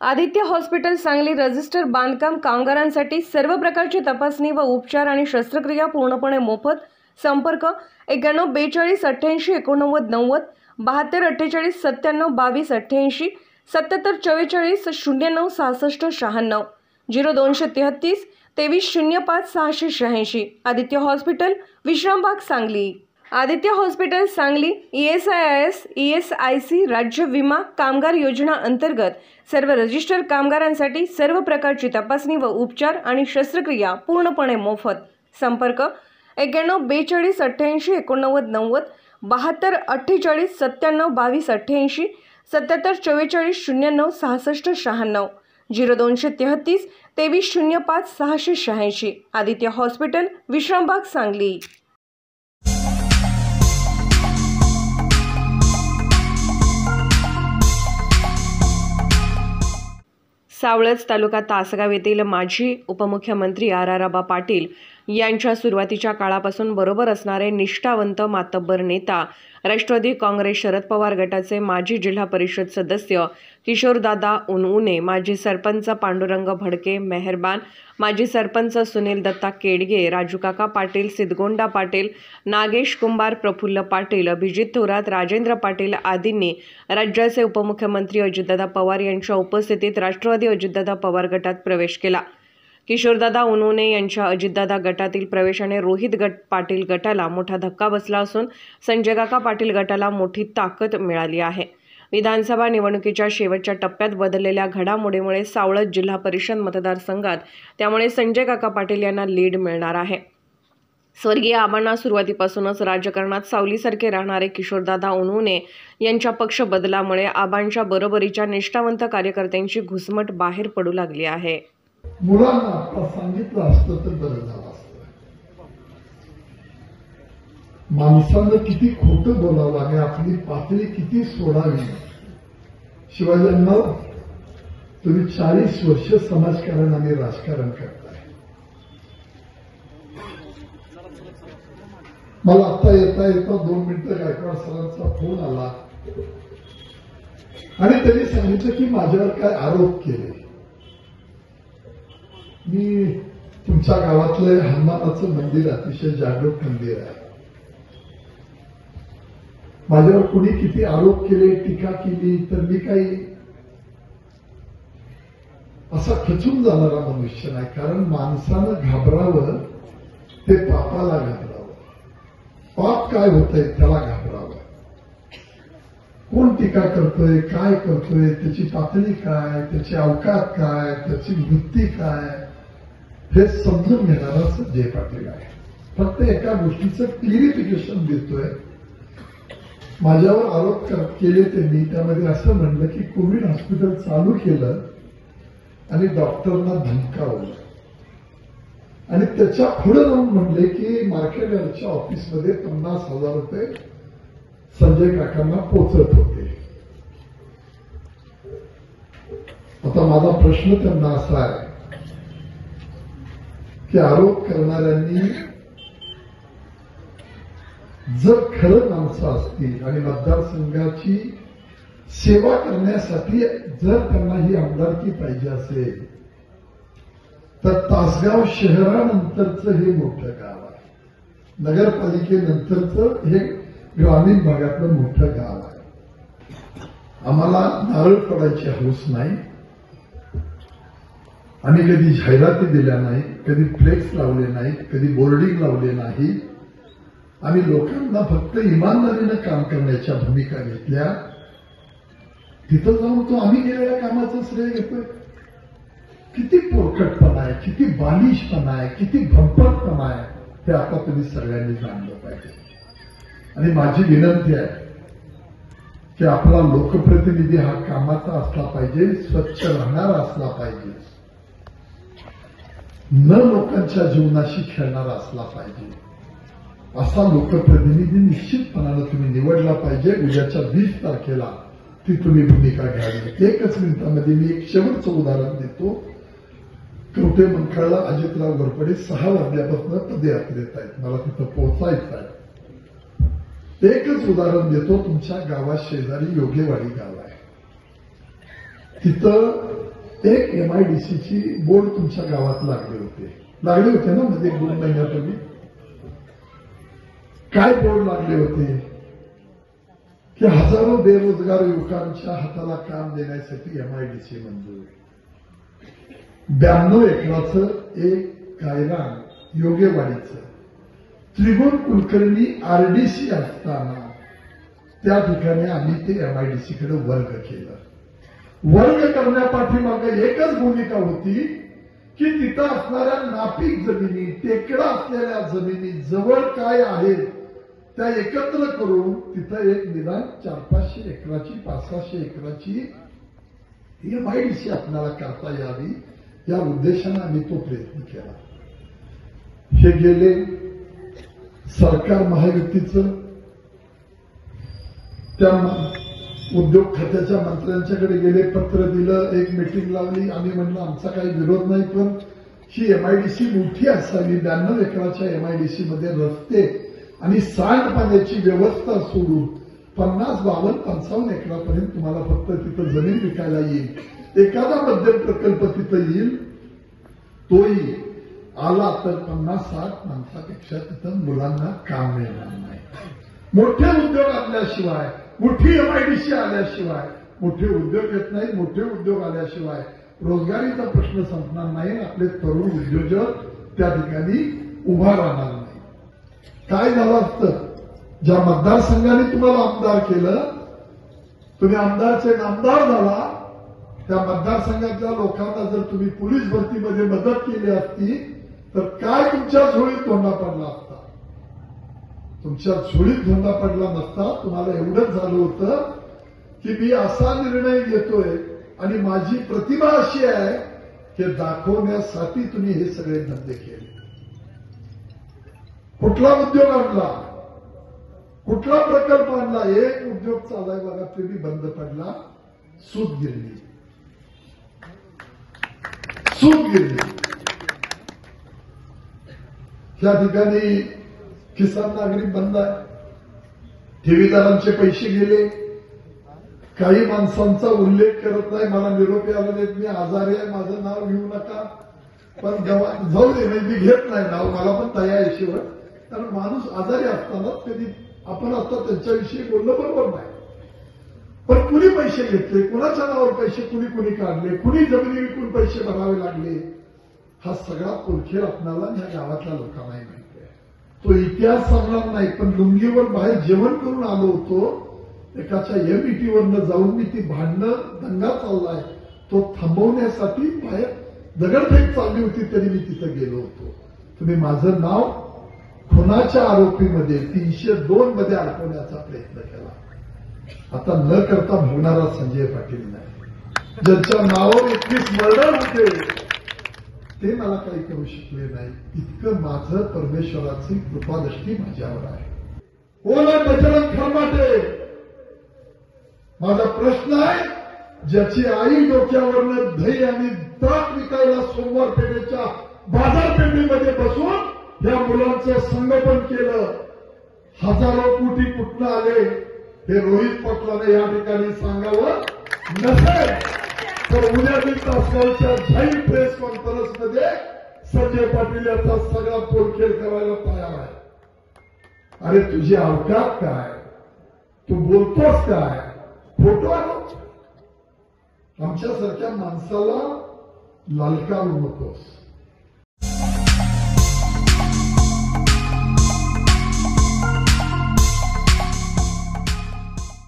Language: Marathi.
आदित्य हॉस्पिटल सांगली रजिस्टर बांधकाम कामगारांसाठी सर्व प्रकारची तपासणी व उपचार आणि शस्त्रक्रिया पूर्णपणे मोफत। संपर्क 91 42 88 89 90 72 48 97 22 88 77 44 09 66 96 0233 23 05 686। Aditya hospital Vishrambag Sangli. Aditya hospital Sangli ESIS ESIC राज्य विमा कामगार योजना अंतर्गत सर्व रजिस्टर कामगारांसाठी सर्व प्रकारची तपासणी व उपचार आणि शस्त्रक्रिया पूर्णपणे मोफत। संपर्क 91 42 88 89 90 72 48 97 22 88 77 44 09 66 96 0233 23 05 686। आदित्य हॉस्पिटल विश्रामबाग सांगली। सावळज तालुका तासगाव येथील माजी उपमुख्यमंत्री आबा पाटील यांच्या सुरुवातीच्या काळापासून बरोबर असणारे निष्ठावंत मातब्बर नेता, राष्ट्रवादी काँग्रेस शरद पवार गटाचे माजी जिल्हा परिषद सदस्य किशोरदादा उनउने, माजी सरपंच पांडुरंग भडके मेहरबान, माजी सरपंच सुनील दत्ता केडगे, राजूकाका पाटील, सिद्धगोंडा पाटील, नागेश कुंभार, प्रफुल्ल पाटील, अभिजित थोरात, राजेंद्र पाटील आदींनी राज्याचे उपमुख्यमंत्री अजितदादा पवार यांच्या उपस्थितीत राष्ट्रवादी अजितदादा पवार गटात प्रवेश केला। किशोरदादा उनउने यांच्या अजितदादा गटातील प्रवेशाने रोहित पाटील गटाला मोठा धक्का बसला असून संजय काका पाटील गटाला मोठी ताकद मिळाली आहे। विधानसभा निवडणुकीच्या शेवटच्या टप्प्यात बदललेल्या घडामोडीमुळे सावळज जिल्हा परिषद मतदारसंघात त्यामुळे संजय काका पाटील यांना लीड मिळणार आहे। स्वर्गीय आबांना सुरुवातीपासूनच राजकारणात सावलीसारखे राहणारे किशोरदादा उनउने यांच्या पक्ष बदलामुळे आबांच्या बरोबरीच्या निष्ठावंत कार्यकर्त्यांची घुसमट बाहेर पडू लागली आहे। मुलांना आता सांगितलं असतं तर बरं झालं असतं। माणसानं किती खोटं बोलावं आणि आपली पातळी किती सोडावी। शिवाजींना तुम्ही 40 वर्ष समाजकारण आणि राजकारण करताय। मला आता येता 2 मिनिटं गायकवाड सरांचा फोन आला आणि त्यांनी सांगितलं की माझ्यावर काय आरोप केले। मी तुमच्या गावातलं हनुमानाचं मंदिर अतिशय जागृत मंदिर आहे। माझ्यावर कुणी किती आरोप केले, टीका केली तर मी काही असा खचून जाणारा मनुष्य नाही। कारण माणसानं घाबरावं ते पापाला घाबरावं। पाप काय होतंय त्याला घाबरावं। कोण टीका करतोय, काय करतोय, त्याची पातळी काय, त्याची अवकात काय, त्याची वृत्ती काय, हे समजून घेणारा संजय पाटील आहे। फक्त एका गोष्टीचं क्लिरिफिकेशन देतोय। माझ्यावर आरोप केले त्यांनी, त्यामध्ये असं म्हणलं की कोविड हॉस्पिटल चालू केलं आणि डॉक्टरना धमकावलं आणि त्याच्या पुढे जाऊन म्हणले की मार्केट यार्डच्या ऑफिसमध्ये 50,000 रुपये संजय काकांना पोचत होते। आता माझा प्रश्न त्यांना असा आहे की आरोप करणाऱ्यांनी जर खरं माणसं असतील आणि मतदारसंघाची सेवा करण्यासाठी जर त्यांना ही आमदारकी पाहिजे असेल तर तासगाव शहरानंतरचं हे मोठं गाव आहे। नगरपालिकेनंतरचं हे ग्रामीण भागातलं मोठं गाव आहे। आम्हाला नारळ फोडायची हौस नाही। आम्ही कधी जाहिराती दिल्या नाहीत, कधी फ्लेक्स लावले नाहीत, कधी बोर्डिंग लावले नाही। आम्ही लोकांना फक्त इमानदारीनं काम करण्याच्या भूमिका घेतल्या। तिथं जाऊन तो आम्ही केलेल्या कामाचं श्रेय घेतोय। किती पोरकटपणा आहे, किती बालिशपणा आहे, किती भंपटपणा आहे, ते आता तुम्ही सगळ्यांनी जाणलं पाहिजे। आणि माझी विनंती आहे की आपला लोकप्रतिनिधी हा कामाचा असला पाहिजे, स्वच्छ राहणारा असला पाहिजे, न लोकांच्या जीवनाशी खेळणारा असला पाहिजे। असा लोकप्रतिनिधी निश्चितपणानं तुम्ही निवडला पाहिजे। उद्याच्या 20 तारखेला ती तुम्ही भूमिका घ्यावी। 1 मिनिटामध्ये मी एक शेवटचं उदाहरण देतो। कवठे मंकाळला अजितराव घोरपडे 6 वाजल्यापासून पदयात्रेत आहेत। मला तिथं पोहोचायचं आहे। एकच उदाहरण देतो। तुमच्या गावात शेजारी योगेवाडी गाव आहे। तिथं एक MIDCची बोर्ड तुमच्या गावात लागले होते ना मध्ये 2 महिन्यापूर्वी. काय बोर्ड लागले होते की हजारो बेरोजगार युवकांच्या हाताला काम देण्यासाठी MIDC मंजूर. 92 एकराचं एक गायरान योगेवाडीचं त्रिगुण कुलकर्णी RDC असताना त्या ठिकाणी आम्ही ते MIDC कडे वर्ग केलं. वर्ग करण्यापाठीमागे एकच भूमिका होती की तिथं असणाऱ्या नापीक जमिनी, टेकडा असलेल्या जमिनी जवळ काय आहेत त्या एकत्र करून तिथं एक निदान 400-500 एकराची 500-600 एकराची MIDC आपल्याला करता यावी या उद्देशाने आम्ही तो प्रयत्न केला. हे गेले सरकार महायुतीचं त्या उद्योग खात्याच्या मंत्र्यांच्याकडे गेले, पत्र दिलं, एक मीटिंग लावली. आम्ही म्हणलं आमचा काही विरोध नाही, पण ही MIDC मोठी असावी. 92 एकराच्या MIDC मध्ये रस्ते आणि सांडपाण्याची व्यवस्था सोडून 50, 52, 55 एकरापर्यंत तुम्हाला फक्त तिथं जमीन विकायला येईल. एखादा मध्यम प्रकल्प तिथं येईल, तोही आला तर 50-60 माणसापेक्षा तिथं मुलांना काम मिळणार नाही. मोठे उद्योग आणल्याशिवाय, मोठी MIDC आल्याशिवाय मोठे उद्योग येत नाहीत. मोठे उद्योग आल्याशिवाय रोजगारीचा प्रश्न संपणार नाही. आपले तरुण उद्योजक त्या ठिकाणी उभा राहणार नाही. काय झालं असतं, ज्या मतदारसंघाने तुम्हाला आमदार केलं, तुम्ही आमदारचे नामदार झाला, त्या मतदारसंघातल्या लोकांना जर तुम्ही पोलीस भरतीमध्ये मदत केली असती तर काय तुमच्या झोळीत धोंडा पडला असता? तुमच्या झोळीत धोंडा पडला नसता. तुम्हाला एवढंच झालं होतं की मी असा निर्णय घेतोय आणि माझी प्रतिभा अशी आहे की दाखवण्यासाठी तुम्ही हे सगळे धंदे केले. कुठला उद्योग आणला, कुठला प्रकल्प आणला, एक उद्योग चालाय बघा ते बी बंद पडला. सूतगिरणी. त्या ठिकाणी किसान नागरिक बंद आहे. ठेवीदारांचे पैसे गेले. काही माणसांचा उल्लेख करत नाही. मला निरोप आला नाहीत, मी आजारी आहे, माझं नाव घेऊ नका, पण जाऊ दे, मी घेत नाही नाव, मला पण तयार आहे शिवाय. कारण माणूस आजारी असताना कधी आपण आता त्यांच्याविषयी बोलणं बरोबर नाही. पण कुणी पैसे घेतले, कुणाच्या नावावर पैसे कुणी काढले, कुणी जमिनी विकून पैसे भरावे लागले, हा सगळा पोलखेल आपल्याला या गावातल्या लोकांनाही माहिती आहे. तो इतिहास सांगणार नाही, पण लुंगीवर बाहेर जेवण करून आलो होतो. एकाच्या MIT वरनं जाऊन मी ती भांडणं, दंगा चाललाय तो थांबवण्यासाठी बाहेर दगडफेक चालली होती, तरी मी तिथं गेलो होतो. तुम्ही माझं नाव खुनाच्या आरोपीमध्ये 302 मध्ये अडकवण्याचा प्रयत्न केला. आता न करता भोगणारा संजय पाटील नाही, ज्यांच्या नावावर 21 मर्डर होते, ते मला काही करू शकले नाही. इतकं माझं परमेश्वराची कृपादृष्टी माझ्यावर आहे. ओला बजरंग खरमाटे. माझा प्रश्न आहे, ज्याची आई डोक्यावरनं दही आणि ताक विकायला सोमवार पेठेच्या बाजारपेठेमध्ये बसून या मुलांचं संगोपन केलं, हजारो कोटी कुठनं आले हे रोहित पाटलाने या ठिकाणी सांगावं नसेल तर उद्या तासगावच्या जाहीर प्रेस कॉन्फरन्समध्ये संजय पाटील याचा सगळा पोलखेल करायला तयार आहे. अरे तुझी अवकात काय, तू बोलतोस काय, फोटो आलो. आमच्यासारख्या माणसाला ललकारू नकोस.